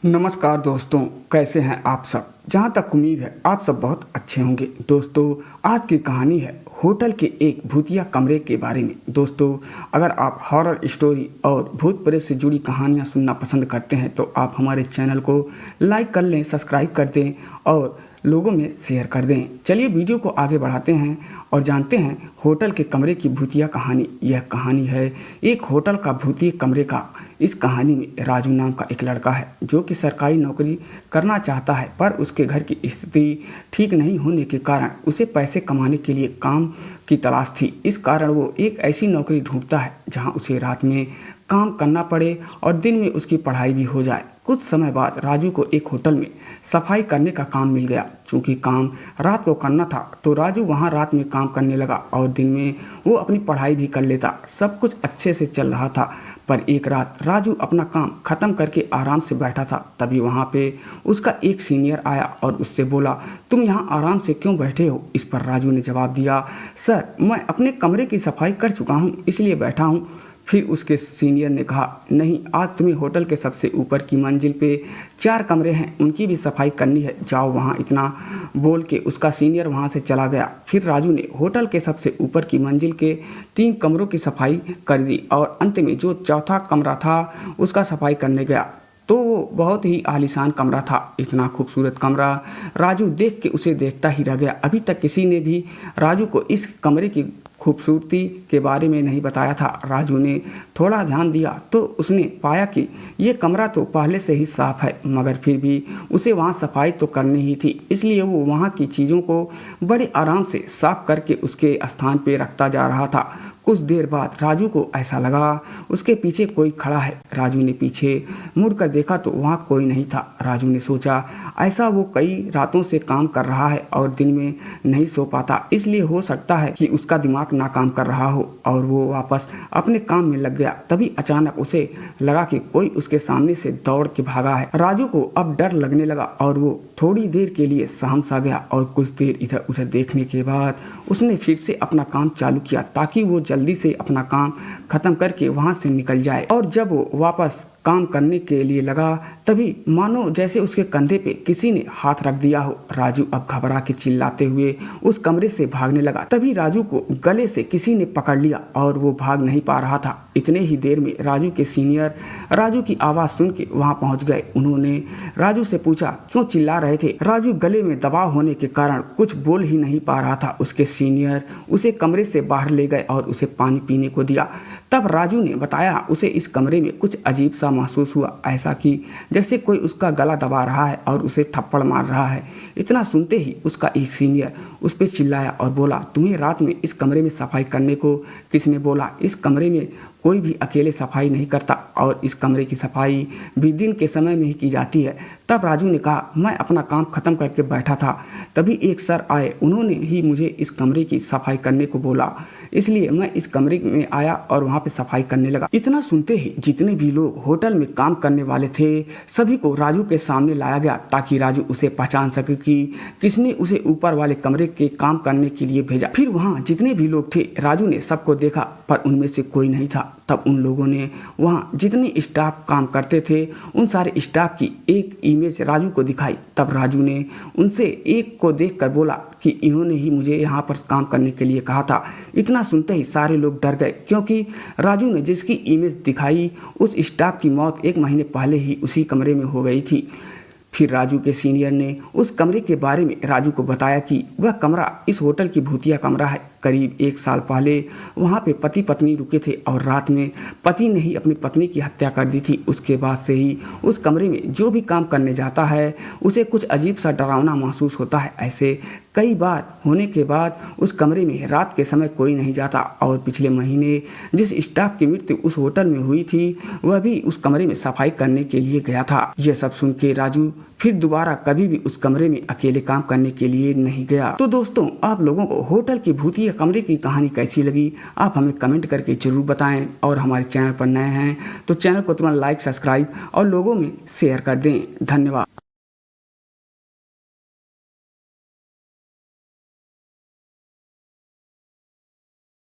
नमस्कार दोस्तों, कैसे हैं आप सब। जहां तक उम्मीद है आप सब बहुत अच्छे होंगे। दोस्तों, आज की कहानी है होटल के एक भूतिया कमरे के बारे में। दोस्तों, अगर आप हॉरर स्टोरी और भूत प्रेत से जुड़ी कहानियां सुनना पसंद करते हैं तो आप हमारे चैनल को लाइक कर लें, सब्सक्राइब कर दें और लोगों में शेयर कर दें। चलिए वीडियो को आगे बढ़ाते हैं और जानते हैं होटल के कमरे की भूतिया कहानी। यह कहानी है एक होटल का भूतिया कमरे का। इस कहानी में राजू नाम का एक लड़का है जो कि सरकारी नौकरी करना चाहता है, पर उसके घर की स्थिति ठीक नहीं होने के कारण उसे पैसे कमाने के लिए काम की तलाश थी। इस कारण वो एक ऐसी नौकरी ढूंढता है जहां उसे रात में काम करना पड़े और दिन में उसकी पढ़ाई भी हो जाए। कुछ समय बाद राजू को एक होटल में सफाई करने का काम मिल गया। चूँकि काम रात को करना था तो राजू वहां रात में काम करने लगा और दिन में वो अपनी पढ़ाई भी कर लेता। सब कुछ अच्छे से चल रहा था, पर एक रात राजू अपना काम ख़त्म करके आराम से बैठा था। तभी वहाँ पे उसका एक सीनियर आया और उससे बोला, तुम यहाँ आराम से क्यों बैठे हो। इस पर राजू ने जवाब दिया, सर मैं अपने कमरे की सफाई कर चुका हूँ इसलिए बैठा हूँ। फिर उसके सीनियर ने कहा, नहीं, आज तुम्हें होटल के सबसे ऊपर की मंजिल पे 4 कमरे हैं, उनकी भी सफाई करनी है, जाओ वहाँ। इतना बोल के उसका सीनियर वहाँ से चला गया। फिर राजू ने होटल के सबसे ऊपर की मंजिल के 3 कमरों की सफाई कर दी और अंत में जो चौथा कमरा था उसका सफाई करने गया तो वो बहुत ही आलीशान कमरा था। इतना खूबसूरत कमरा राजू देख के उसे देखता ही रह गया। अभी तक किसी ने भी राजू को इस कमरे की खूबसूरती के बारे में नहीं बताया था। राजू ने थोड़ा ध्यान दिया तो उसने पाया कि ये कमरा तो पहले से ही साफ है, मगर फिर भी उसे वहाँ सफाई तो करनी ही थी। इसलिए वो वहाँ की चीज़ों को बड़े आराम से साफ करके उसके स्थान पे रखता जा रहा था। कुछ देर बाद राजू को ऐसा लगा उसके पीछे कोई खड़ा है। राजू ने पीछे मुड़कर देखा तो वहाँ कोई नहीं था। राजू ने सोचा ऐसा वो कई रातों से काम कर रहा है और दिन में नहीं सो पाता, इसलिए हो सकता है कि उसका दिमाग नाकाम कर रहा हो और वो वापस अपने काम में लग गया। तभी अचानक उसे लगा कि कोई उसके सामने से दौड़ के भागा है। राजू को अब डर लगने लगा और वो थोड़ी देर के लिए सहम सा गया और कुछ देर इधर उधर देखने के बाद उसने फिर से अपना काम चालू किया ताकि वो जल्दी से अपना काम खत्म करके वहां से निकल जाए। और जब वो वापस काम करने के लिए लगा तभी मानो जैसे उसके कंधे पे किसी ने हाथ रख दिया हो। राजू अब घबरा के चिल्लाते हुए उस कमरे से भागने लगा। तभी राजू को गले से किसी ने पकड़ लिया और वो भाग नहीं पा रहा था। इतने ही देर में राजू के सीनियर राजू की आवाज़ सुन के वहाँ पहुँच गए। उन्होंने राजू से पूछा, क्यों चिल्ला रहे थे। राजू गले में दबाव होने के कारण कुछ बोल ही नहीं पा रहा था। उसके सीनियर उसे कमरे से बाहर ले गए और उसे पानी पीने को दिया। तब राजू ने बताया उसे इस कमरे में कुछ अजीब सा महसूस हुआ, ऐसा कि जैसे कोई उसका गला दबा रहा है और उसे थप्पड़ मार रहा है। इतना सुनते ही उसका एक सीनियर उस पर चिल्लाया और बोला, तुम्हें रात में इस कमरे में सफाई करने को किसने बोला। इस कमरे में कोई भी अकेले सफाई नहीं करता और इस कमरे की सफाई भी दिन के समय में ही की जाती है। तब राजू ने कहा, मैं अपना काम खत्म करके बैठा था, तभी एक सर आए, उन्होंने ही मुझे इस कमरे की सफाई करने को बोला, इसलिए मैं इस कमरे में आया और वहाँ पे सफाई करने लगा। इतना सुनते ही जितने भी लोग होटल में काम करने वाले थे सभी को राजू के सामने लाया गया ताकि राजू उसे पहचान सके कि किसने उसे ऊपर वाले कमरे के काम करने के लिए भेजा। फिर वहाँ जितने भी लोग थे राजू ने सबको देखा पर उनमें से कोई नहीं था। तब उन लोगों ने वहाँ जितने स्टाफ काम करते थे उन सारे स्टाफ की एक इमेज राजू को दिखाई। तब राजू ने उनसे एक को देखकर बोला कि इन्होंने ही मुझे यहाँ पर काम करने के लिए कहा था। इतना सुनते ही सारे लोग डर गए क्योंकि राजू ने जिसकी इमेज दिखाई उस स्टाफ की मौत 1 महीने पहले ही उसी कमरे में हो गई थी। फिर राजू के सीनियर ने उस कमरे के बारे में राजू को बताया कि वह कमरा इस होटल की भूतिया कमरा है। करीब 1 साल पहले वहाँ पे पति पत्नी रुके थे और रात में पति ने ही अपनी पत्नी की हत्या कर दी थी। उसके बाद से ही उस कमरे में जो भी काम करने जाता है उसे कुछ अजीब सा डरावना महसूस होता है। ऐसे कई बार होने के बाद उस कमरे में रात के समय कोई नहीं जाता और पिछले महीने जिस स्टाफ की मृत्यु उस होटल में हुई थी वह भी उस कमरे में सफाई करने के लिए गया था। यह सब सुन के राजू फिर दोबारा कभी भी उस कमरे में अकेले काम करने के लिए नहीं गया। तो दोस्तों, आप लोगों को होटल की भूतिया कमरे की कहानी कैसी लगी आप हमें कमेंट करके जरूर बताएं और हमारे चैनल पर नए हैं तो चैनल को तुरंत लाइक, सब्सक्राइब और लोगों में शेयर कर दें। धन्यवाद।